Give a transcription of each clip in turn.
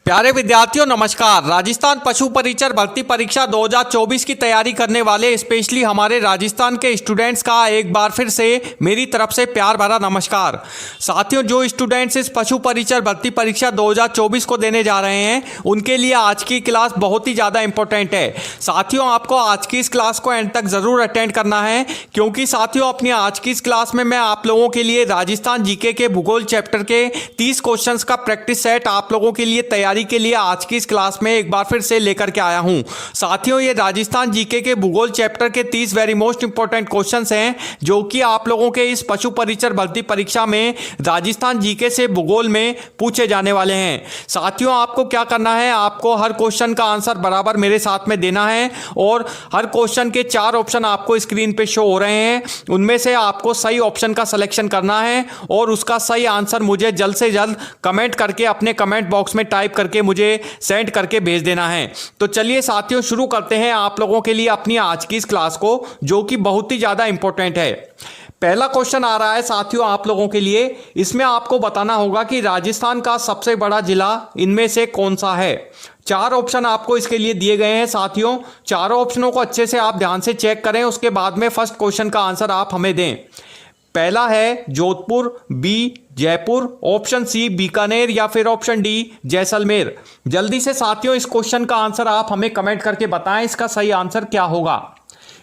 प्यारे विद्यार्थियों नमस्कार। राजस्थान पशु परिचर भर्ती परीक्षा 2024 की तैयारी करने वाले स्पेशली हमारे राजस्थान के स्टूडेंट्स का एक बार फिर से मेरी तरफ से प्यार भरा नमस्कार। साथियों, जो स्टूडेंट्स इस पशु परिचर भर्ती परीक्षा 2024 को देने जा रहे हैं उनके लिए आज की क्लास बहुत ही ज़्यादा इंपॉर्टेंट है। साथियों, आपको आज की इस क्लास को एंड तक ज़रूर अटेंड करना है, क्योंकि साथियों अपनी आज की इस क्लास में मैं आप लोगों के लिए राजस्थान जीके के भूगोल चैप्टर के 30 क्वेश्चंस का प्रैक्टिस सेट आप लोगों के लिए तैयारी के लिए आज की इस क्लास में एक बार फिर से लेकर के आया हूं। साथियों, ये राजस्थान जीके के भूगोल चैप्टर के 30 वेरी मोस्ट इंपॉर्टेंट क्वेश्चंस हैं जो कि आप लोगों के इस पशु परिचर भर्ती परीक्षा में राजस्थान जीके से भूगोल में पूछे जाने वाले हैं। साथियों, आपको क्या करना है, आपको हर क्वेश्चन का आंसर बराबर मेरे साथ में देना है और हर क्वेश्चन के 4 ऑप्शन आपको स्क्रीन पे शो हो रहे हैं। उनमें से आपको सही ऑप्शन का सिलेक्शन करना है और उसका सही आंसर मुझे जल्द से जल्द कमेंट करके अपने कमेंट बॉक्स में टाइप करके मुझे सेंड करके भेज देना है। तो चलिए साथियों, शुरू करते हैं आप लोगों के लिए अपनी आज की इस क्लास को, जो कि बहुत ही ज्यादा इंपॉर्टेंट है। पहला क्वेश्चन आ रहा है साथियों आप लोगों के लिए। इसमें आपको बताना होगा कि राजस्थान का सबसे बड़ा जिला इनमें से कौन सा है। 4 ऑप्शन आपको इसके लिए दिए गए हैं। साथियों, चारों ऑप्शनों को अच्छे से आप ध्यान से चेक करें, उसके बाद में फर्स्ट क्वेश्चन का आंसर आप हमें दें। पहला है Jodhpur, B Jaipur, option C Bikaner या फिर ऑप्शन डी जैसलमेर। जल्दी से साथियों इस क्वेश्चन का आंसर आप हमें कमेंट करके बताएं, इसका सही आंसर क्या होगा।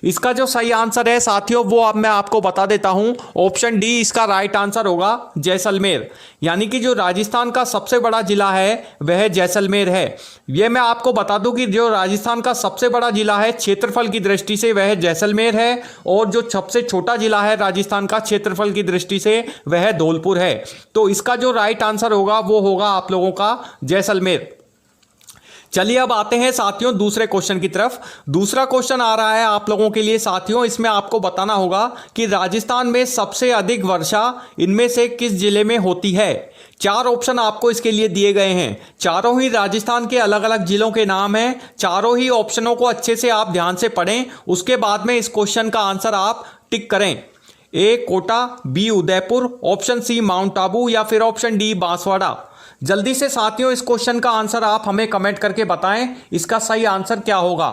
इसका जो सही आंसर है साथियों वो अब मैं आपको बता देता हूं, ऑप्शन डी इसका राइट आंसर होगा, जैसलमेर। यानी कि जो राजस्थान का सबसे बड़ा जिला है वह जैसलमेर है। यह मैं आपको बता दूं कि जो राजस्थान का सबसे बड़ा जिला है क्षेत्रफल की दृष्टि से वह जैसलमेर है, और जो सबसे छोटा जिला है राजस्थान का क्षेत्रफल की दृष्टि से वह धौलपुर है। तो इसका जो राइट आंसर होगा वो होगा आप लोगों का जैसलमेर। चलिए अब आते हैं साथियों दूसरे क्वेश्चन की तरफ। दूसरा क्वेश्चन आ रहा है आप लोगों के लिए साथियों। इसमें आपको बताना होगा कि राजस्थान में सबसे अधिक वर्षा इनमें से किस जिले में होती है। 4 ऑप्शन आपको इसके लिए दिए गए हैं। चारों ही राजस्थान के अलग अलग जिलों के नाम हैं। चारों ही ऑप्शनों को अच्छे से आप ध्यान से पढ़ें, उसके बाद में इस क्वेश्चन का आंसर आप टिक करें। A Kota, B Udaipur, option C Mount Abu या फिर ऑप्शन डी बांसवाड़ा। जल्दी से साथियों इस क्वेश्चन का आंसर आप हमें कमेंट करके बताएं, इसका सही आंसर क्या होगा।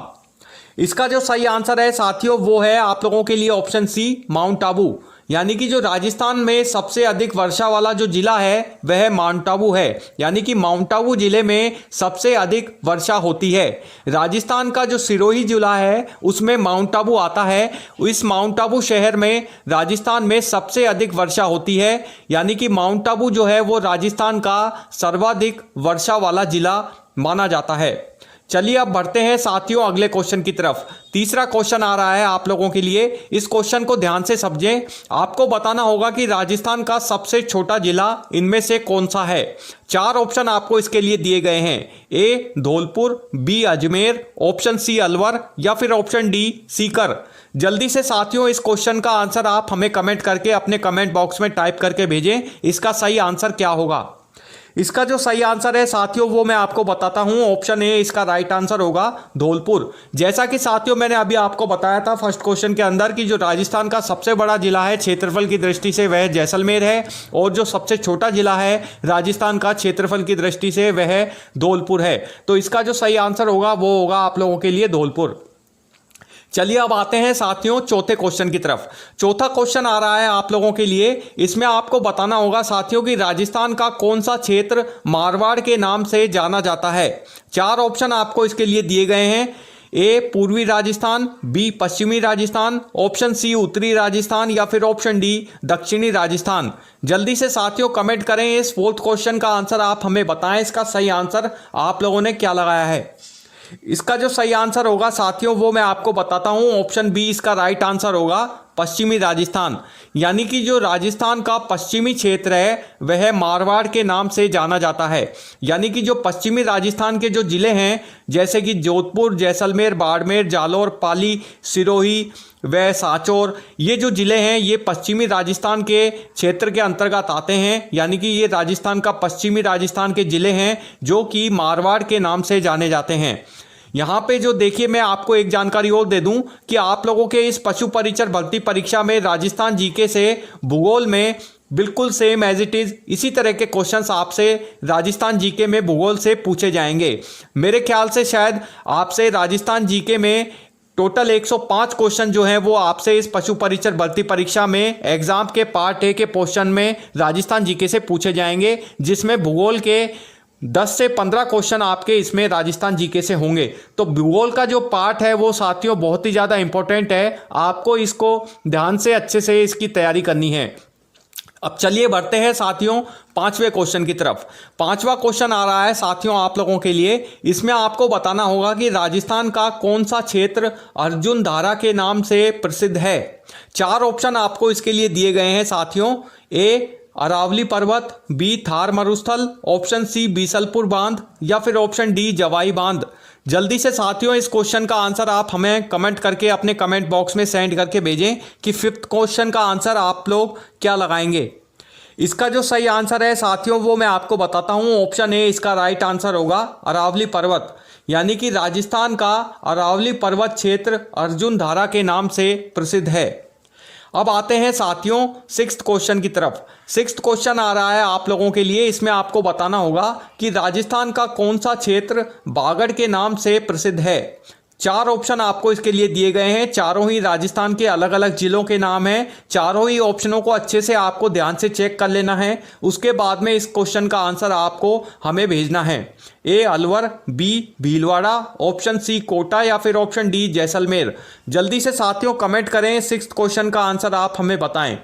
इसका जो सही आंसर है साथियों वो है आप लोगों के लिए ऑप्शन सी माउंट आबू। यानी कि जो राजस्थान में सबसे अधिक वर्षा वाला जो जिला है वह माउंट आबू है। यानी कि माउंट आबू जिले में सबसे अधिक वर्षा होती है। राजस्थान का जो सिरोही जिला है उसमें माउंट आबू आता है। इस माउंट आबू शहर में राजस्थान में सबसे अधिक वर्षा होती है। यानी कि माउंट आबू जो है वो राजस्थान का सर्वाधिक वर्षा वाला जिला माना जाता है। चलिए अब बढ़ते हैं साथियों अगले क्वेश्चन की तरफ। तीसरा क्वेश्चन आ रहा है आप लोगों के लिए। इस क्वेश्चन को ध्यान से समझें। आपको बताना होगा कि राजस्थान का सबसे छोटा जिला इनमें से कौन सा है। 4 ऑप्शन आपको इसके लिए दिए गए हैं। A Dholpur, B Ajmer, option C Alwar या फिर ऑप्शन डी सीकर। जल्दी से साथियों इस क्वेश्चन का आंसर आप हमें कमेंट करके अपने कमेंट बॉक्स में टाइप करके भेजें, इसका सही आंसर क्या होगा। इसका जो सही आंसर है साथियों वो मैं आपको बताता हूं, ऑप्शन ए इसका राइट आंसर होगा धौलपुर। जैसा कि साथियों मैंने अभी आपको बताया था फर्स्ट क्वेश्चन के अंदर कि जो राजस्थान का सबसे बड़ा जिला है क्षेत्रफल की दृष्टि से वह जैसलमेर है, और जो सबसे छोटा जिला है राजस्थान का क्षेत्रफल की दृष्टि से वह धौलपुर है। तो इसका जो सही आंसर होगा वो होगा आप लोगों के लिए धौलपुर। चलिए अब आते हैं साथियों चौथे क्वेश्चन की तरफ। चौथा क्वेश्चन आ रहा है आप लोगों के लिए। इसमें आपको बताना होगा साथियों कि राजस्थान का कौन सा क्षेत्र मारवाड़ के नाम से जाना जाता है। 4 ऑप्शन आपको इसके लिए दिए गए हैं। ए पूर्वी राजस्थान, बी पश्चिमी राजस्थान, ऑप्शन सी उत्तरी राजस्थान या फिर ऑप्शन डी दक्षिणी राजस्थान। जल्दी से साथियों कमेंट करें, इस 4th क्वेश्चन का आंसर आप हमें बताएं, इसका सही आंसर आप लोगों ने क्या लगाया है। इसका जो सही आंसर होगा साथियों वो मैं आपको बताता हूं, ऑप्शन बी इसका राइट आंसर होगा पश्चिमी राजस्थान। यानी कि जो राजस्थान का पश्चिमी क्षेत्र है वह मारवाड़ के नाम से जाना जाता है। यानी कि जो पश्चिमी राजस्थान के जो जिले हैं जैसे कि जोधपुर, जैसलमेर, बाड़मेर, जालौर, पाली, सिरोही व सांचौर, ये जो जिले हैं ये पश्चिमी राजस्थान के क्षेत्र के अंतर्गत आते हैं। यानी कि ये राजस्थान का पश्चिमी राजस्थान के जिले हैं जो कि मारवाड़ के नाम से जाने जाते हैं। यहाँ पे जो देखिए मैं आपको एक जानकारी और दे दूं कि आप लोगों के इस पशु परिचर भर्ती परीक्षा में राजस्थान जीके से भूगोल में बिल्कुल सेम एज इट इज़ इसी तरह के क्वेश्चंस आपसे राजस्थान जीके में भूगोल से पूछे जाएंगे। मेरे ख्याल से शायद आपसे राजस्थान जीके में टोटल 105 क्वेश्चन जो हैं वो आपसे इस पशु परिचर भर्ती परीक्षा में एग्जाम के पार्ट ए के पोर्शन में राजस्थान जीके से पूछे जाएंगे, जिसमें भूगोल के 10 से 15 क्वेश्चन आपके इसमें राजस्थान जीके से होंगे। तो भूगोल का जो पार्ट है वो साथियों बहुत ही ज़्यादा इंपॉर्टेंट है, आपको इसको ध्यान से अच्छे से इसकी तैयारी करनी है। अब चलिए बढ़ते हैं साथियों 5वें क्वेश्चन की तरफ। 5वां क्वेश्चन आ रहा है साथियों आप लोगों के लिए। इसमें आपको बताना होगा कि राजस्थान का कौन सा क्षेत्र अर्जुन धारा के नाम से प्रसिद्ध है। 4 ऑप्शन आपको इसके लिए दिए गए हैं साथियों। ए अरावली पर्वत, बी थार मरुस्थल, ऑप्शन सी बीसलपुर बांध या फिर ऑप्शन डी जवाई बांध। जल्दी से साथियों इस क्वेश्चन का आंसर आप हमें कमेंट करके अपने कमेंट बॉक्स में सेंड करके भेजें कि 5th क्वेश्चन का आंसर आप लोग क्या लगाएंगे। इसका जो सही आंसर है साथियों वो मैं आपको बताता हूं। ऑप्शन ए इसका राइट आंसर होगा अरावली पर्वत, यानी कि राजस्थान का अरावली पर्वत क्षेत्र अर्जुन धारा के नाम से प्रसिद्ध है। अब आते हैं साथियों 6th क्वेश्चन की तरफ। 6th क्वेश्चन आ रहा है आप लोगों के लिए। इसमें आपको बताना होगा कि राजस्थान का कौन सा क्षेत्र बागड़ के नाम से प्रसिद्ध है। 4 ऑप्शन आपको इसके लिए दिए गए हैं। चारों ही राजस्थान के अलग अलग जिलों के नाम हैं। चारों ही ऑप्शनों को अच्छे से आपको ध्यान से चेक कर लेना है। उसके बाद में इस क्वेश्चन का आंसर आपको हमें भेजना है। A Alwar, B Bhilwara, option C Kota या फिर ऑप्शन डी जैसलमेर। जल्दी से साथियों कमेंट करें 6th क्वेश्चन का आंसर आप हमें बताएं।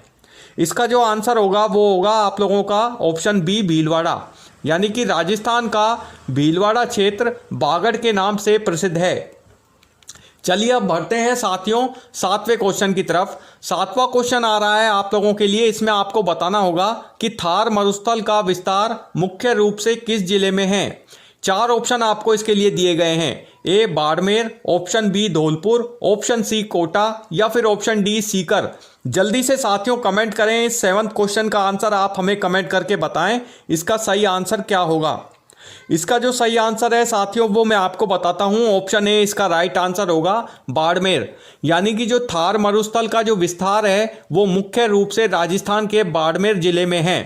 इसका जो आंसर होगा वो होगा आप लोगों का ऑप्शन बी भीलवाड़ा, यानी कि राजस्थान का भीलवाड़ा क्षेत्र बागड़ के नाम से प्रसिद्ध है। चलिए अब बढ़ते हैं साथियों 7वें क्वेश्चन की तरफ। 7वां क्वेश्चन आ रहा है आप लोगों के लिए। इसमें आपको बताना होगा कि थार मरुस्थल का विस्तार मुख्य रूप से किस जिले में है। 4 ऑप्शन आपको इसके लिए दिए गए हैं। A Barmer, option B Dholpur, option C Kota या फिर ऑप्शन डी सीकर। जल्दी से साथियों कमेंट करें 7th क्वेश्चन का आंसर आप हमें कमेंट करके बताएं इसका सही आंसर क्या होगा। इसका जो सही आंसर है साथियों वो मैं आपको बताता हूं। ऑप्शन ए इसका राइट आंसर होगा बाड़मेर, यानी कि जो थार मरुस्थल का जो विस्तार है वो मुख्य रूप से राजस्थान के बाड़मेर जिले में है।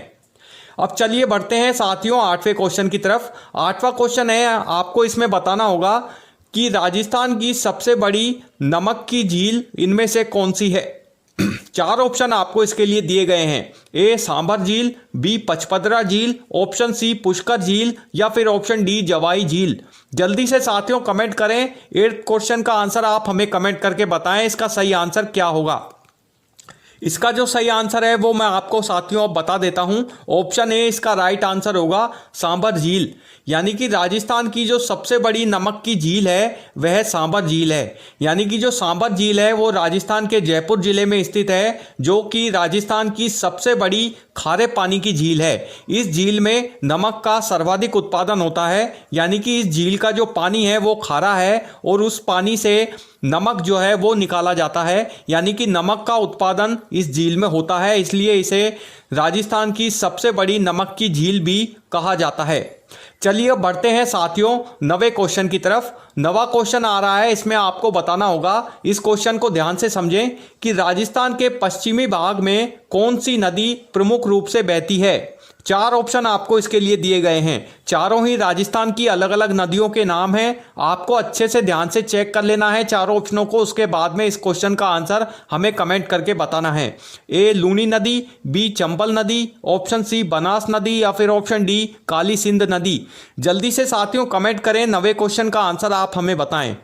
अब चलिए बढ़ते हैं साथियों 8वें क्वेश्चन की तरफ। 8वां क्वेश्चन है आपको इसमें बताना होगा कि राजस्थान की सबसे बड़ी नमक की झील इनमें से कौन सी है। 4 ऑप्शन आपको इसके लिए दिए गए हैं। ए सांभर झील, बी पचपदरा झील, ऑप्शन सी पुष्कर झील या फिर ऑप्शन डी जवाई झील। जल्दी से साथियों कमेंट करें 8th क्वेश्चन का आंसर आप हमें कमेंट करके बताएं इसका सही आंसर क्या होगा। इसका जो सही आंसर है वो मैं आपको साथियों अब बता देता हूं। ऑप्शन ए इसका राइट आंसर होगा सांभर झील, यानी कि राजस्थान की जो सबसे बड़ी नमक की झील है वह सांभर झील है। यानी कि जो सांभर झील है वो राजस्थान के जयपुर जिले में स्थित है, जो कि राजस्थान की सबसे बड़ी खारे पानी की झील है। इस झील में नमक का सर्वाधिक उत्पादन होता है, यानी कि इस झील का जो पानी है वो खारा है और उस पानी से नमक जो है वो निकाला जाता है, यानी कि नमक का उत्पादन इस झील में होता है, इसलिए इसे राजस्थान की सबसे बड़ी नमक की झील भी कहा जाता है। चलिए अब बढ़ते हैं साथियों 9वें क्वेश्चन की तरफ। 9वां क्वेश्चन आ रहा है। इसमें आपको बताना होगा, इस क्वेश्चन को ध्यान से समझें कि राजस्थान के पश्चिमी भाग में कौन सी नदी प्रमुख रूप से बहती है। 4 ऑप्शन आपको इसके लिए दिए गए हैं। चारों ही राजस्थान की अलग अलग नदियों के नाम हैं। आपको अच्छे से ध्यान से चेक कर लेना है चारों ऑप्शनों को। उसके बाद में इस क्वेश्चन का आंसर हमें कमेंट करके बताना है। ए लूनी नदी, बी चंबल नदी, ऑप्शन सी बनास नदी या फिर ऑप्शन डी काली सिंध नदी। जल्दी से साथियों कमेंट करें 9वें क्वेश्चन का आंसर आप हमें बताएं।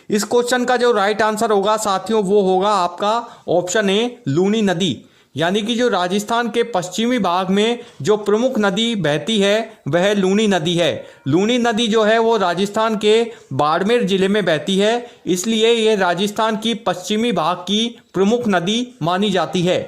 इस क्वेश्चन का जो राइट आंसर होगा साथियों वो होगा आपका ऑप्शन ए लूनी नदी, यानी कि जो राजस्थान के पश्चिमी भाग में जो प्रमुख नदी बहती है वह लूनी नदी है। लूनी नदी जो है वो राजस्थान के बाड़मेर जिले में बहती है, इसलिए ये राजस्थान की पश्चिमी भाग की प्रमुख नदी मानी जाती है।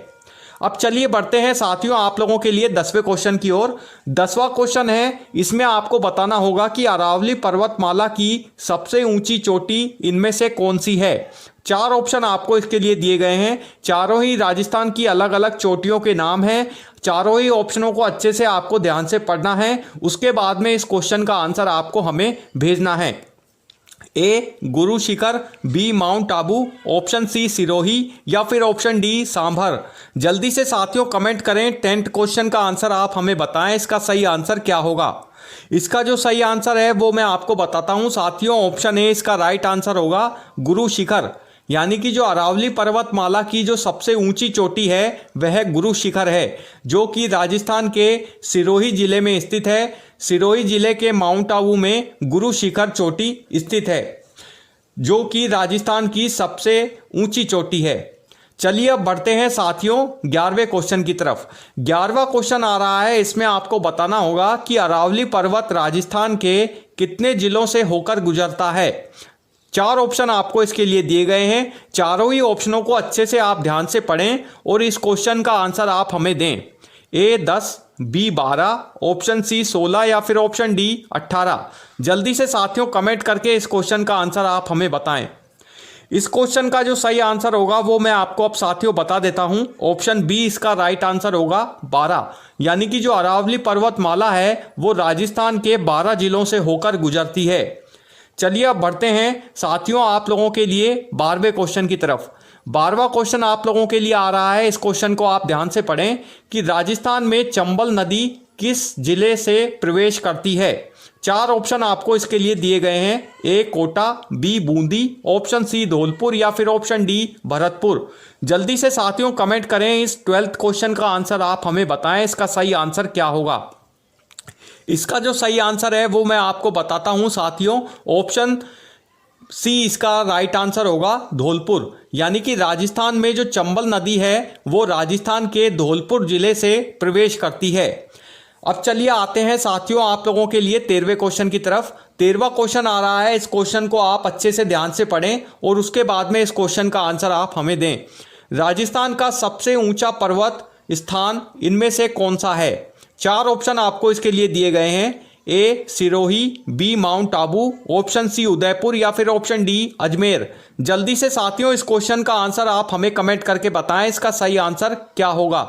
अब चलिए बढ़ते हैं साथियों आप लोगों के लिए 10वें क्वेश्चन की ओर। 10वां क्वेश्चन है, इसमें आपको बताना होगा कि अरावली पर्वतमाला की सबसे ऊंची चोटी इनमें से कौन सी है। 4 ऑप्शन आपको इसके लिए दिए गए हैं। चारों ही राजस्थान की अलग अलग चोटियों के नाम हैं। चारों ही ऑप्शनों को अच्छे से आपको ध्यान से पढ़ना है। उसके बाद में इस क्वेश्चन का आंसर आपको हमें भेजना है। A Guru Shikhar, B Mount Abu, option C Sirohi या फिर ऑप्शन डी सांभर। जल्दी से साथियों कमेंट करें, 10th क्वेश्चन का आंसर आप हमें बताएं, इसका सही आंसर क्या होगा। इसका जो सही आंसर है वो मैं आपको बताता हूं साथियों, ऑप्शन ए इसका राइट आंसर होगा गुरु शिखर, यानी कि जो अरावली पर्वतमाला की जो सबसे ऊंची चोटी है वह गुरु शिखर है, जो कि राजस्थान के सिरोही जिले में स्थित है। सिरोही जिले के माउंट आबू में गुरु शिखर चोटी स्थित है, जो कि राजस्थान की सबसे ऊंची चोटी है। चलिए अब बढ़ते हैं साथियों 11वें क्वेश्चन की तरफ। 11वां क्वेश्चन आ रहा है, इसमें आपको बताना होगा कि अरावली पर्वत राजस्थान के कितने जिलों से होकर गुजरता है। 4 ऑप्शन आपको इसके लिए दिए गए हैं, चारों ही ऑप्शनों को अच्छे से आप ध्यान से पढ़ें और इस क्वेश्चन का आंसर आप हमें दें। ए 10, बी 12, ऑप्शन सी 16 या फिर ऑप्शन डी 18। जल्दी से साथियों कमेंट करके इस क्वेश्चन का आंसर आप हमें बताएं। इस क्वेश्चन का जो सही आंसर होगा वो मैं आपको अब साथियों बता देता हूं, ऑप्शन बी इसका राइट आंसर होगा 12, यानी कि जो अरावली पर्वतमाला है वो राजस्थान के 12 जिलों से होकर गुजरती है। चलिए अब बढ़ते हैं साथियों आप लोगों के लिए 12वें क्वेश्चन की तरफ। 12वां क्वेश्चन आप लोगों के लिए आ रहा है, इस क्वेश्चन को आप ध्यान से पढ़ें कि राजस्थान में चंबल नदी किस जिले से प्रवेश करती है। 4 ऑप्शन आपको इसके लिए दिए गए हैं, A Kota, B Bundi, option C Dholpur या फिर ऑप्शन डी भरतपुर। जल्दी से साथियों कमेंट करें, इस 12th क्वेश्चन का आंसर आप हमें बताएं, इसका सही आंसर क्या होगा। इसका जो सही आंसर है वो मैं आपको बताता हूं साथियों, ऑप्शन सी इसका राइट आंसर होगा धौलपुर, यानी कि राजस्थान में जो चंबल नदी है वो राजस्थान के धौलपुर जिले से प्रवेश करती है। अब चलिए आते हैं साथियों आप लोगों के लिए 13वें क्वेश्चन की तरफ। 13वां क्वेश्चन आ रहा है, इस क्वेश्चन को आप अच्छे से ध्यान से पढ़ें और उसके बाद में इस क्वेश्चन का आंसर आप हमें दें। राजस्थान का सबसे ऊंचा पर्वत स्थान इनमें से कौन सा है। 4 ऑप्शन आपको इसके लिए दिए गए हैं, A Sirohi, B Mount Abu, option C Udaipur या फिर ऑप्शन डी अजमेर। जल्दी से साथियों इस क्वेश्चन का आंसर आप हमें कमेंट करके बताएं, इसका सही आंसर क्या होगा।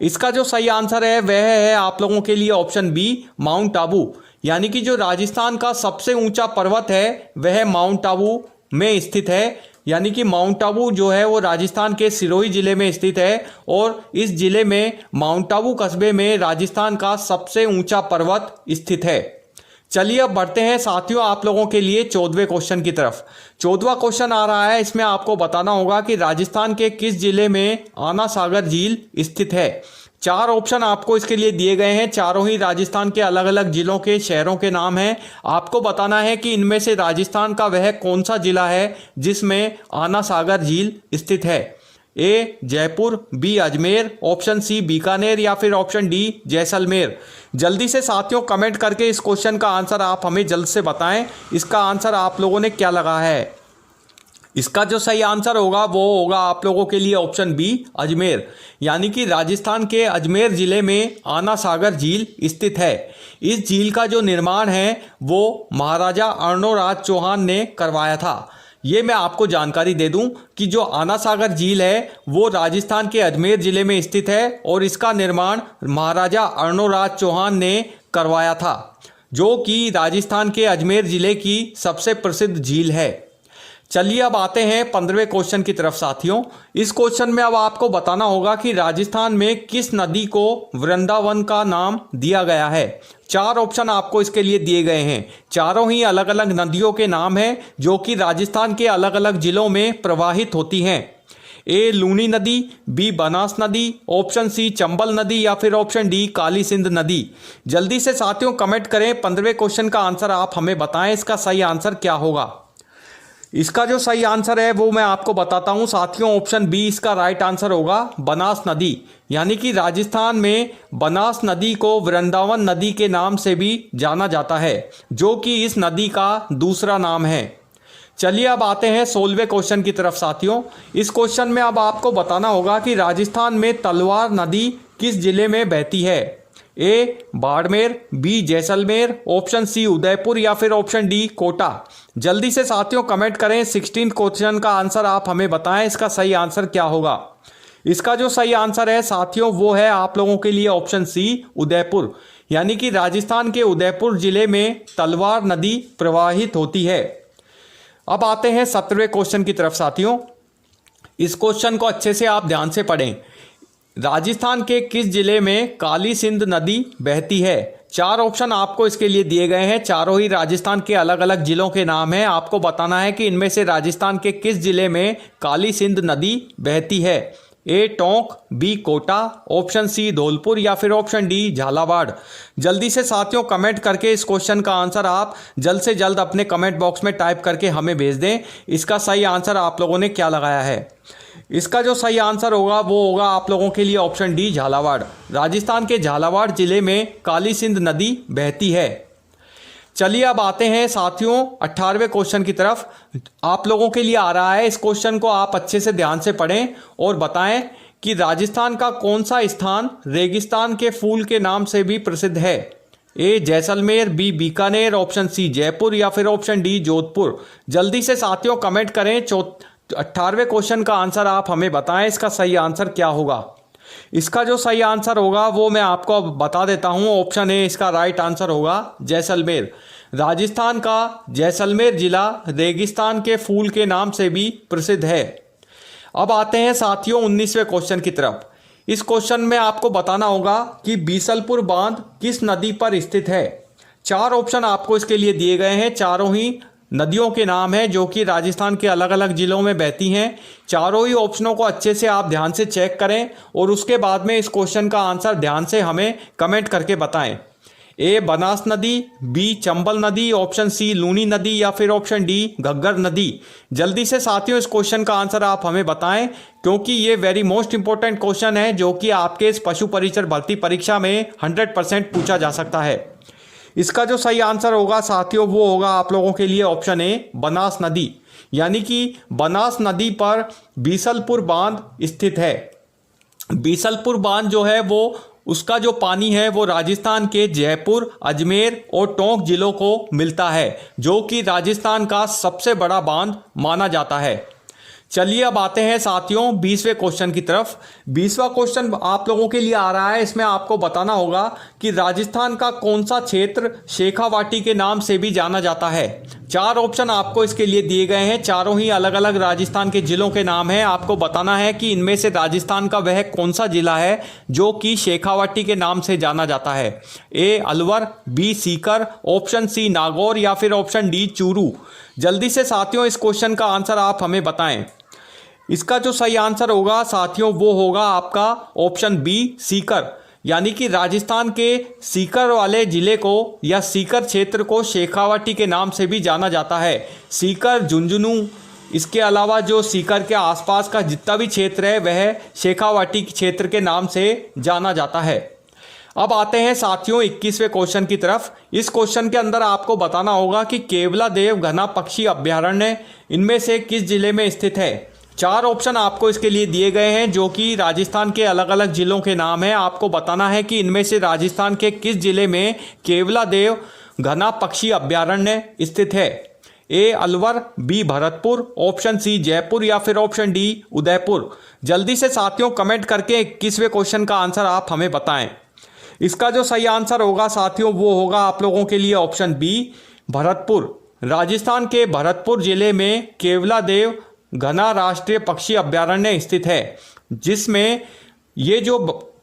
इसका जो सही आंसर है वह है आप लोगों के लिए ऑप्शन बी माउंट आबू, यानी कि जो राजस्थान का सबसे ऊंचा पर्वत है वह माउंट आबू में स्थित है, यानी कि माउंट आबू जो है वो राजस्थान के सिरोही जिले में स्थित है और इस जिले में माउंट आबू कस्बे में राजस्थान का सबसे ऊंचा पर्वत स्थित है। चलिए अब बढ़ते हैं साथियों आप लोगों के लिए 14वें क्वेश्चन की तरफ। 14वां क्वेश्चन आ रहा है, इसमें आपको बताना होगा कि राजस्थान के किस जिले में आना सागर झील स्थित है। 4 ऑप्शन आपको इसके लिए दिए गए हैं, चारों ही राजस्थान के अलग अलग जिलों के शहरों के नाम हैं। आपको बताना है कि इनमें से राजस्थान का वह कौन सा जिला है जिसमें आना सागर झील स्थित है। A Jaipur, B Ajmer, option C Bikaner या फिर ऑप्शन डी जैसलमेर। जल्दी से साथियों कमेंट करके इस क्वेश्चन का आंसर आप हमें जल्द से बताएं, इसका आंसर आप लोगों ने क्या लगा है। इसका जो सही आंसर होगा वो होगा आप लोगों के लिए ऑप्शन बी अजमेर, यानी कि राजस्थान के अजमेर जिले में आना सागर झील स्थित है। इस झील का जो निर्माण है वो महाराजा अर्णोराज चौहान ने करवाया था। ये मैं आपको जानकारी दे दूं कि जो आना सागर झील है वो राजस्थान के अजमेर जिले में स्थित है और इसका निर्माण महाराजा अर्णोराज चौहान ने करवाया था, जो कि राजस्थान के अजमेर जिले की सबसे प्रसिद्ध झील है। चलिए अब आते हैं 15वें क्वेश्चन की तरफ साथियों। इस क्वेश्चन में अब आपको बताना होगा कि राजस्थान में किस नदी को वृंदावन का नाम दिया गया है। 4 ऑप्शन आपको इसके लिए दिए गए हैं, चारों ही अलग अलग नदियों के नाम हैं जो कि राजस्थान के अलग अलग जिलों में प्रवाहित होती हैं। ए लूनी नदी, बी बनास नदी, ऑप्शन सी चंबल नदी या फिर ऑप्शन डी काली सिंध नदी। जल्दी से साथियों कमेंट करें, 15वें क्वेश्चन का आंसर आप हमें बताएं, इसका सही आंसर क्या होगा। इसका जो सही आंसर है वो मैं आपको बताता हूं साथियों, ऑप्शन बी इसका राइट आंसर होगा बनास नदी, यानी कि राजस्थान में बनास नदी को वृंदावन नदी के नाम से भी जाना जाता है, जो कि इस नदी का दूसरा नाम है। चलिए अब आते हैं 16वें क्वेश्चन की तरफ साथियों। इस क्वेश्चन में अब आपको बताना होगा कि राजस्थान में तलवार नदी किस जिले में बहती है। A Barmer, B Jaisalmer, option C Udaipur या फिर ऑप्शन डी कोटा। जल्दी से साथियों कमेंट करें, 16 क्वेश्चन का आंसर आप हमें बताएं, इसका सही आंसर क्या होगा। इसका जो सही आंसर है साथियों वो है आप लोगों के लिए ऑप्शन सी उदयपुर, यानी कि राजस्थान के उदयपुर जिले में तलवार नदी प्रवाहित होती है। अब आते हैं 17वें क्वेश्चन की तरफ साथियों। इस क्वेश्चन को अच्छे से आप ध्यान से पढ़ें। राजस्थान के किस जिले में काली सिंध नदी बहती है? 4 ऑप्शन आपको इसके लिए दिए गए हैं। चारों ही राजस्थान के अलग अलग जिलों के नाम हैं। आपको बताना है कि इनमें से राजस्थान के किस जिले में काली सिंध नदी बहती है। A Tonk, B Kota, option C Dholpur या फिर ऑप्शन डी झालावाड़। जल्दी से साथियों कमेंट करके इस क्वेश्चन का आंसर आप जल्द से जल्द अपने कमेंट बॉक्स में टाइप करके हमें भेज दें। इसका सही आंसर आप लोगों ने क्या लगाया है? इसका जो सही आंसर होगा वो होगा आप लोगों के लिए ऑप्शन डी झालावाड़। राजस्थान के झालावाड़ जिले में काली सिंध नदी बहती है। चलिए अब आते हैं साथियों 18वें क्वेश्चन की तरफ। आप लोगों के लिए आ रहा है, इस क्वेश्चन को आप अच्छे से ध्यान से पढ़ें और बताएं कि राजस्थान का कौन सा स्थान रेगिस्तान के फूल के नाम से भी प्रसिद्ध है। A Jaisalmer, B Bikaner, option C Jaipur या फिर ऑप्शन डी जोधपुर। जल्दी से साथियों कमेंट करें। 18वें क्वेश्चन का आंसर आप हमें बताएं, इसका सही आंसर क्या होगा। इसका जो सही आंसर होगा वो मैं आपको अब बता देता हूं। ऑप्शन ए इसका राइट आंसर होगा जैसलमेर। राजस्थान का जैसलमेर जिला रेगिस्तान के फूल के नाम से भी प्रसिद्ध है। अब आते हैं साथियों 19वें क्वेश्चन की तरफ। इस क्वेश्चन में आपको बताना होगा कि बीसलपुर बांध किस नदी पर स्थित है। 4 ऑप्शन आपको इसके लिए दिए गए हैं। चारों ही नदियों के नाम हैं जो कि राजस्थान के अलग अलग जिलों में बहती हैं। चारों ही ऑप्शनों को अच्छे से आप ध्यान से चेक करें और उसके बाद में इस क्वेश्चन का आंसर ध्यान से हमें कमेंट करके बताएं। ए बनास नदी, बी चंबल नदी, ऑप्शन सी लूनी नदी या फिर ऑप्शन डी घग्गर नदी। जल्दी से साथियों इस क्वेश्चन का आंसर आप हमें बताएं क्योंकि ये वेरी मोस्ट इंपॉर्टेंट क्वेश्चन है जो कि आपके इस पशु परिचर भर्ती परीक्षा में 100% पूछा जा सकता है। इसका जो सही आंसर होगा साथियों वो होगा आप लोगों के लिए ऑप्शन ए बनास नदी। यानी कि बनास नदी पर बीसलपुर बांध स्थित है। बीसलपुर बांध जो है वो उसका जो पानी है वो राजस्थान के जयपुर, अजमेर और टोंक जिलों को मिलता है जो कि राजस्थान का सबसे बड़ा बांध माना जाता है। चलिए अब आते हैं साथियों 20वें क्वेश्चन की तरफ। 20वां क्वेश्चन आप लोगों के लिए आ रहा है। इसमें आपको बताना होगा कि राजस्थान का कौन सा क्षेत्र शेखावाटी के नाम से भी जाना जाता है। 4 ऑप्शन आपको इसके लिए दिए गए हैं। चारों ही अलग अलग राजस्थान के जिलों के नाम हैं। आपको बताना है कि इनमें से राजस्थान का वह कौन सा जिला है जो कि शेखावाटी के नाम से जाना जाता है। A Alwar, B Sikar, option C Nagaur या फिर ऑप्शन डी चूरू। जल्दी से साथियों इस क्वेश्चन का आंसर आप हमें बताएं। इसका जो सही आंसर होगा साथियों वो होगा आपका ऑप्शन बी सीकर। यानी कि राजस्थान के सीकर वाले जिले को या सीकर क्षेत्र को शेखावाटी के नाम से भी जाना जाता है। सीकर, झुंझुनू, इसके अलावा जो सीकर के आसपास का जितना भी क्षेत्र है वह शेखावाटी क्षेत्र के नाम से जाना जाता है। अब आते हैं साथियों 21वें क्वेश्चन की तरफ। इस क्वेश्चन के अंदर आपको बताना होगा कि केवला देव घना पक्षी अभ्यारण्य इनमें से किस जिले में स्थित है। 4 ऑप्शन आपको इसके लिए दिए गए हैं जो कि राजस्थान के अलग अलग जिलों के नाम हैं। आपको बताना है कि इनमें से राजस्थान के किस जिले में केवला देव घना पक्षी अभ्यारण्य स्थित है। A Alwar, B Bharatpur, option C Jaipur या फिर ऑप्शन डी उदयपुर। जल्दी से साथियों कमेंट करके 21वें क्वेश्चन का आंसर आप हमें बताएं। इसका जो सही आंसर होगा साथियों वो होगा आप लोगों के लिए ऑप्शन बी भरतपुर। राजस्थान के भरतपुर जिले में केवला देव घना राष्ट्रीय पक्षी अभ्यारण्य स्थित है, जिसमें ये जो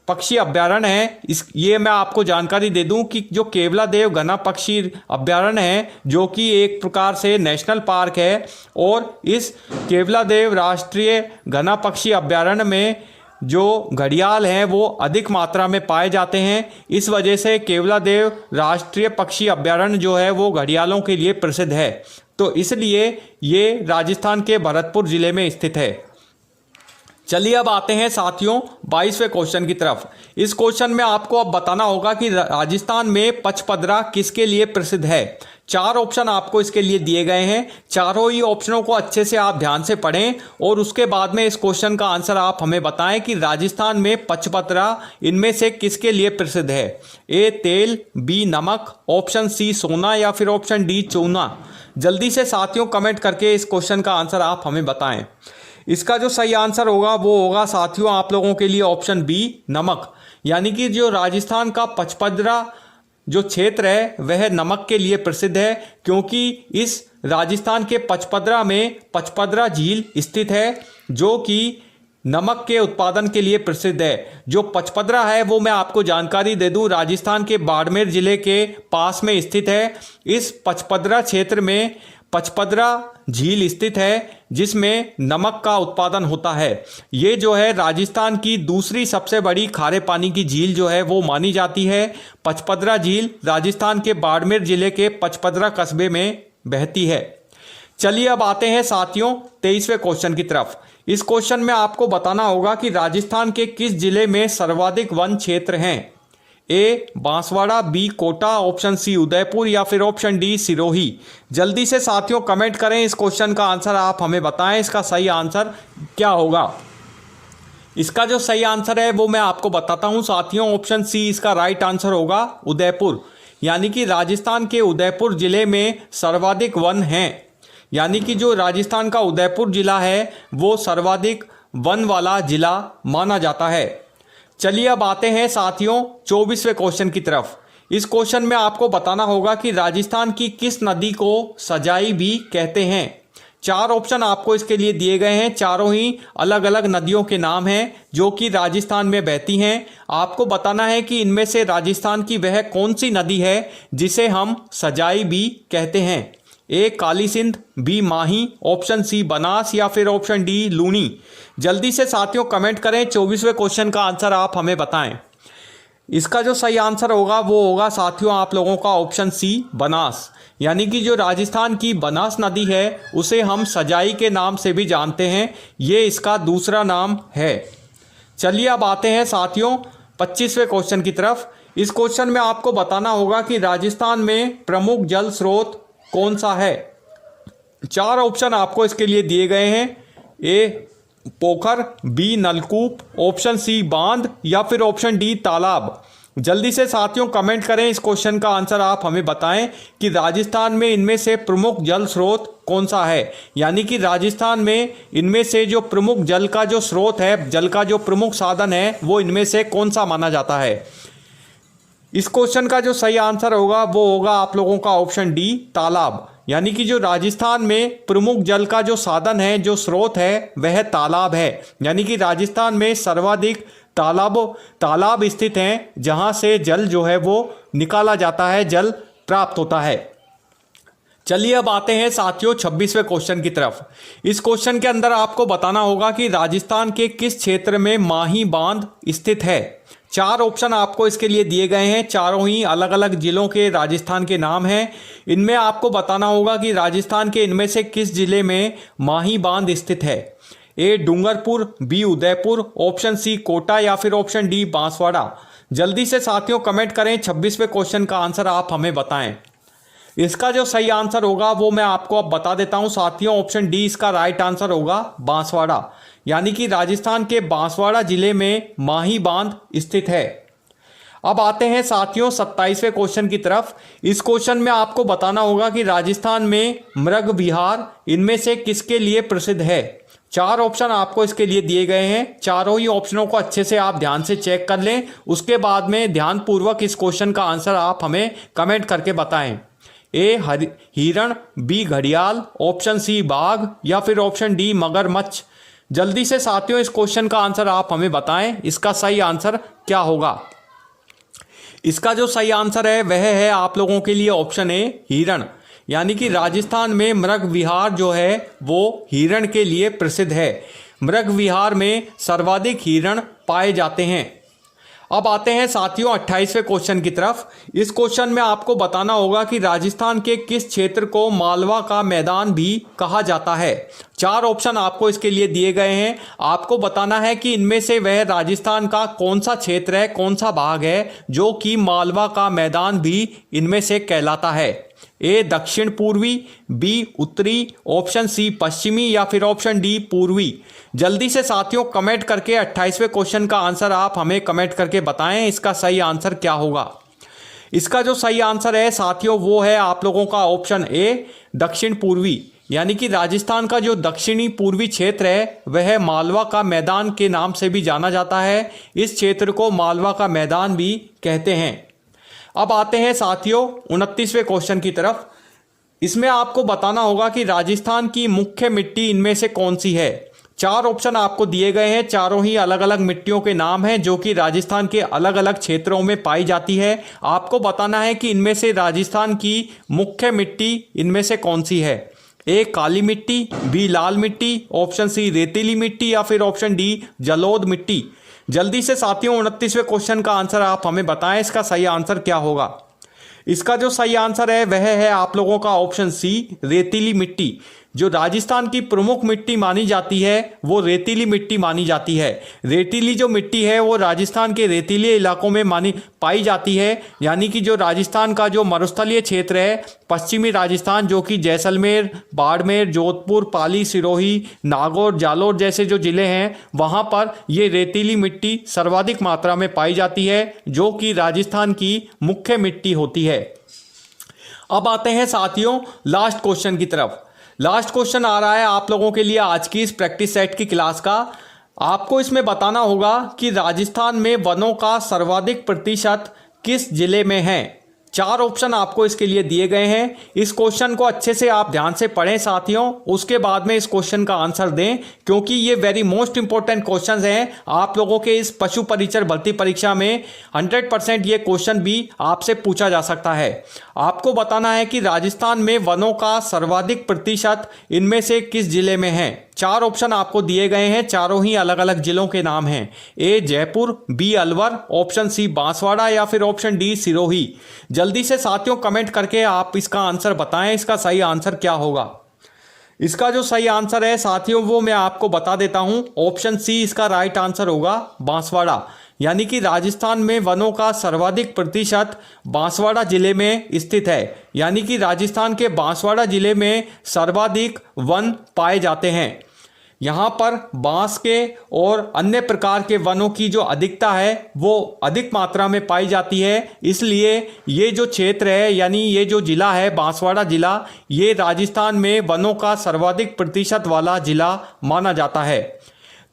पक्षी अभ्यारण्य है ये मैं आपको जानकारी दे दूं कि जो केवला देव घना पक्षी अभ्यारण्य है जो कि एक प्रकार से नेशनल पार्क है और इस केवला देव राष्ट्रीय घना पक्षी अभ्यारण्य में जो घड़ियाल हैं वो अधिक मात्रा में पाए जाते हैं। इस वजह से केवला देव राष्ट्रीय पक्षी अभ्यारण्य जो है वो घड़ियालों के लिए प्रसिद्ध है। तो इसलिए ये राजस्थान के भरतपुर जिले में स्थित है। चलिए अब आते हैं साथियों 22वें क्वेश्चन की तरफ। इस क्वेश्चन में आपको अब बताना होगा कि राजस्थान में पचपदरा किसके लिए प्रसिद्ध है। 4 ऑप्शन आपको इसके लिए दिए गए हैं। चारों ही ऑप्शनों को अच्छे से आप ध्यान से पढ़ें और उसके बाद में इस क्वेश्चन का आंसर आप हमें बताएं कि राजस्थान में पचपदरा इनमें से किसके लिए प्रसिद्ध है। ए तेल, बी नमक, ऑप्शन सी सोना या फिर ऑप्शन डी चूना। जल्दी से साथियों कमेंट करके इस क्वेश्चन का आंसर आप हमें बताएं। इसका जो सही आंसर होगा वो होगा साथियों आप लोगों के लिए ऑप्शन बी नमक। यानी कि जो राजस्थान का पचपदरा जो क्षेत्र है वह नमक के लिए प्रसिद्ध है क्योंकि इस राजस्थान के पचपदरा में पचपदरा झील स्थित है, जो कि नमक के उत्पादन के लिए प्रसिद्ध है। जो पचपदरा है वो मैं आपको जानकारी दे दूं, राजस्थान के बाड़मेर जिले के पास में स्थित है। इस पचपदरा क्षेत्र में पचपदरा झील स्थित है, जिसमें नमक का उत्पादन होता है। ये जो है राजस्थान की दूसरी सबसे बड़ी खारे पानी की झील जो है वो मानी जाती है। पचपदरा झील राजस्थान के बाड़मेर जिले के पचपदरा कस्बे में बहती है। चलिए अब आते हैं साथियों 23वें क्वेश्चन की तरफ। इस क्वेश्चन में आपको बताना होगा कि राजस्थान के किस जिले में सर्वाधिक वन क्षेत्र हैं। A Banswara, B Kota, option C Udaipur या फिर ऑप्शन डी सिरोही। जल्दी से साथियों कमेंट करें, इस क्वेश्चन का आंसर आप हमें बताएं, इसका सही आंसर क्या होगा। इसका जो सही आंसर है वो मैं आपको बताता हूं साथियों, ऑप्शन सी इसका राइट आंसर होगा उदयपुर। यानी कि राजस्थान के उदयपुर जिले में सर्वाधिक वन हैं। यानी कि जो राजस्थान का उदयपुर जिला है वो सर्वाधिक वन वाला जिला माना जाता है। चलिए अब आते हैं साथियों 24वें क्वेश्चन की तरफ। इस क्वेश्चन में आपको बताना होगा कि राजस्थान की किस नदी को सजाई भी कहते हैं। 4 ऑप्शन आपको इसके लिए दिए गए हैं, चारों ही अलग अलग नदियों के नाम हैं जो कि राजस्थान में बहती हैं। आपको बताना है कि इनमें से राजस्थान की वह कौन सी नदी है जिसे हम सजाई भी कहते हैं। ए काली सिंध, बी माही, ऑप्शन सी बनास या फिर ऑप्शन डी लूनी। जल्दी से साथियों कमेंट करें, 24वें क्वेश्चन का आंसर आप हमें बताएं। इसका जो सही आंसर होगा वो होगा साथियों आप लोगों का ऑप्शन सी बनास। यानी कि जो राजस्थान की बनास नदी है उसे हम सजाई के नाम से भी जानते हैं, ये इसका दूसरा नाम है। चलिए अब आते हैं साथियों 25वें क्वेश्चन की तरफ। इस क्वेश्चन में आपको बताना होगा कि राजस्थान में प्रमुख जल स्रोत कौन सा है। 4 ऑप्शन आपको इसके लिए दिए गए हैं। ए पोखर, बी नलकूप, ऑप्शन सी बांध या फिर ऑप्शन डी तालाब। जल्दी से साथियों कमेंट करें, इस क्वेश्चन का आंसर आप हमें बताएं कि राजस्थान में इनमें से प्रमुख जल स्रोत कौन सा है। यानी कि राजस्थान में इनमें से जो प्रमुख जल का जो स्रोत है, जल का जो प्रमुख साधन है, वो इनमें से कौन सा माना जाता है। इस क्वेश्चन का जो सही आंसर होगा वो होगा आप लोगों का ऑप्शन डी तालाब। यानी कि जो राजस्थान में प्रमुख जल का जो साधन है, जो स्रोत है, वह तालाब है। यानी कि राजस्थान में सर्वाधिक तालाब स्थित हैं जहां से जल जो है वो निकाला जाता है, जल प्राप्त होता है। चलिए अब आते हैं साथियों 26वें क्वेश्चन की तरफ। इस क्वेश्चन के अंदर आपको बताना होगा कि राजस्थान के किस क्षेत्र में माही बांध स्थित है। 4 ऑप्शन आपको इसके लिए दिए गए हैं, चारों ही अलग अलग जिलों के राजस्थान के नाम हैं। इनमें आपको बताना होगा कि राजस्थान के इनमें से किस जिले में माही बांध स्थित है। A Dungarpur, B Udaipur, option C Kota या फिर ऑप्शन डी बांसवाड़ा। जल्दी से साथियों कमेंट करें, 26वें क्वेश्चन का आंसर आप हमें बताएं। इसका जो सही आंसर होगा वो मैं आपको अब बता देता हूं साथियों, ऑप्शन डी इसका राइट आंसर होगा बांसवाड़ा। यानी कि राजस्थान के बांसवाड़ा जिले में माही बांध स्थित है। अब आते हैं साथियों 27वें क्वेश्चन की तरफ। इस क्वेश्चन में आपको बताना होगा कि राजस्थान में मृग विहार इनमें से किसके लिए प्रसिद्ध है। 4 ऑप्शन आपको इसके लिए दिए गए हैं, चारों ही ऑप्शनों को अच्छे से आप ध्यान से चेक कर लें, उसके बाद में ध्यानपूर्वक इस क्वेश्चन का आंसर आप हमें कमेंट करके बताएं। ए हिरण, बी घड़ियाल, ऑप्शन सी बाघ या फिर ऑप्शन डी मगरमच्छ। जल्दी से साथियों इस क्वेश्चन का आंसर आप हमें बताएं, इसका सही आंसर क्या होगा। इसका जो सही आंसर है वह है आप लोगों के लिए ऑप्शन ए हिरण। यानी कि राजस्थान में मृग विहार जो है वो हिरण के लिए प्रसिद्ध है। मृग विहार में सर्वाधिक हिरण पाए जाते हैं। अब आते हैं साथियों 28वें क्वेश्चन की तरफ। इस क्वेश्चन में आपको बताना होगा कि राजस्थान के किस क्षेत्र को मालवा का मैदान भी कहा जाता है। 4 ऑप्शन आपको इसके लिए दिए गए हैं, आपको बताना है कि इनमें से वह राजस्थान का कौन सा क्षेत्र है, कौन सा भाग है जो कि मालवा का मैदान भी इनमें से कहलाता है। ए दक्षिण पूर्वी, बी उत्तरी, ऑप्शन सी पश्चिमी या फिर ऑप्शन डी पूर्वी। जल्दी से साथियों कमेंट करके 28वें क्वेश्चन का आंसर आप हमें कमेंट करके बताएं, इसका सही आंसर क्या होगा। इसका जो सही आंसर है साथियों वो है आप लोगों का ऑप्शन ए दक्षिण पूर्वी। यानी कि राजस्थान का जो दक्षिणी पूर्वी क्षेत्र है वह मालवा का मैदान के नाम से भी जाना जाता है। इस क्षेत्र को मालवा का मैदान भी कहते हैं। अब आते हैं साथियों 29वें क्वेश्चन की तरफ। इसमें आपको बताना होगा कि राजस्थान की मुख्य मिट्टी इनमें से कौन सी है। 4 ऑप्शन आपको दिए गए हैं, चारों ही अलग अलग मिट्टियों के नाम हैं जो कि राजस्थान के अलग अलग क्षेत्रों में पाई जाती है। आपको बताना है कि इनमें से राजस्थान की मुख्य मिट्टी इनमें से कौन सी है। ए काली मिट्टी, बी लाल मिट्टी, ऑप्शन सी रेतीली मिट्टी या फिर ऑप्शन डी जलोढ़ मिट्टी। जल्दी से साथियों 29वें क्वेश्चन का आंसर आप हमें बताएं, इसका सही आंसर क्या होगा। इसका जो सही आंसर है वह है आप लोगों का ऑप्शन सी रेतीली मिट्टी। जो राजस्थान की प्रमुख मिट्टी मानी जाती है वो रेतीली मिट्टी मानी जाती है। रेतीली जो मिट्टी है वो राजस्थान के रेतीले इलाकों में पाई जाती है, यानी कि जो राजस्थान का जो मरुस्थलीय क्षेत्र है, पश्चिमी राजस्थान जो कि जैसलमेर, बाड़मेर, जोधपुर, पाली, सिरोही, नागौर, जालोर जैसे जो जिले हैं वहाँ पर ये रेतीली मिट्टी सर्वाधिक मात्रा में पाई जाती है जो कि राजस्थान की मुख्य मिट्टी होती है। अब आते हैं साथियों लास्ट क्वेश्चन की तरफ। लास्ट क्वेश्चन आ रहा है आप लोगों के लिए आज की इस प्रैक्टिस सेट की क्लास का। आपको इसमें बताना होगा कि राजस्थान में वनों का सर्वाधिक प्रतिशत किस जिले में है। 4 ऑप्शन आपको इसके लिए दिए गए हैं। इस क्वेश्चन को अच्छे से आप ध्यान से पढ़ें साथियों, उसके बाद में इस क्वेश्चन का आंसर दें, क्योंकि ये वेरी मोस्ट इंपॉर्टेंट क्वेश्चंस हैं आप लोगों के इस पशु परिचर भर्ती परीक्षा में। 100% ये क्वेश्चन भी आपसे पूछा जा सकता है। आपको बताना है कि राजस्थान में वनों का सर्वाधिक प्रतिशत इनमें से किस जिले में है। 4 ऑप्शन आपको दिए गए हैं, चारों ही अलग अलग जिलों के नाम हैं। A Jaipur, B Alwar, option C Banswara या फिर ऑप्शन डी सिरोही। जल्दी से साथियों कमेंट करके आप इसका आंसर बताएं, इसका सही आंसर क्या होगा। इसका जो सही आंसर है साथियों वो मैं आपको बता देता हूं, ऑप्शन सी इसका राइट आंसर होगा, बांसवाड़ा। यानी कि राजस्थान में वनों का सर्वाधिक प्रतिशत बांसवाड़ा जिले में स्थित है। यानी कि राजस्थान के बांसवाड़ा जिले में सर्वाधिक वन पाए जाते हैं। यहाँ पर बांस के और अन्य प्रकार के वनों की जो अधिकता है वो अधिक मात्रा में पाई जाती है। इसलिए ये जो क्षेत्र है यानी ये जो जिला है बांसवाड़ा जिला, ये राजस्थान में वनों का सर्वाधिक प्रतिशत वाला जिला माना जाता है।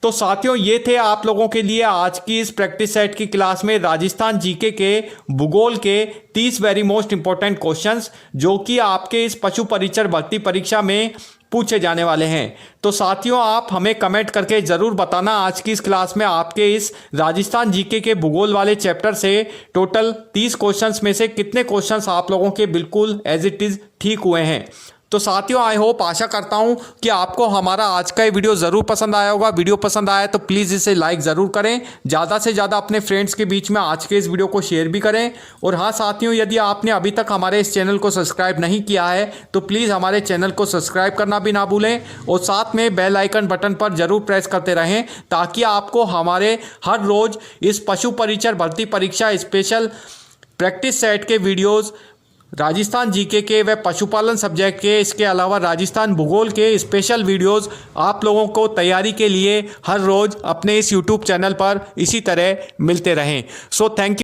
तो साथियों ये थे आप लोगों के लिए आज की इस प्रैक्टिस सेट की क्लास में राजस्थान जीके के भूगोल के 30 वेरी मोस्ट इंपॉर्टेंट क्वेश्चंस जो कि आपके इस पशु परिचर भर्ती परीक्षा में पूछे जाने वाले हैं। तो साथियों आप हमें कमेंट करके ज़रूर बताना आज की इस क्लास में आपके इस राजस्थान जीके के भूगोल वाले चैप्टर से टोटल 30 क्वेश्चंस में से कितने क्वेश्चंस आप लोगों के बिल्कुल एज इट इज़ ठीक हुए हैं। तो साथियों आई होप आशा करता हूं कि आपको हमारा आज का ये वीडियो ज़रूर पसंद आया होगा। वीडियो पसंद आया तो प्लीज़ इसे लाइक ज़रूर करें, ज़्यादा से ज़्यादा अपने फ्रेंड्स के बीच में आज के इस वीडियो को शेयर भी करें। और हाँ साथियों, यदि आपने अभी तक हमारे इस चैनल को सब्सक्राइब नहीं किया है तो प्लीज़ हमारे चैनल को सब्सक्राइब करना भी ना भूलें और साथ में बेल आइकन बटन पर ज़रूर प्रेस करते रहें ताकि आपको हमारे हर रोज़ इस पशु परिचर भर्ती परीक्षा स्पेशल प्रैक्टिस सेट के वीडियोज़ राजस्थान जीके के व पशुपालन सब्जेक्ट के, इसके अलावा राजस्थान भूगोल के स्पेशल वीडियोस आप लोगों को तैयारी के लिए हर रोज़ अपने इस यूट्यूब चैनल पर इसी तरह मिलते रहें। So thank you.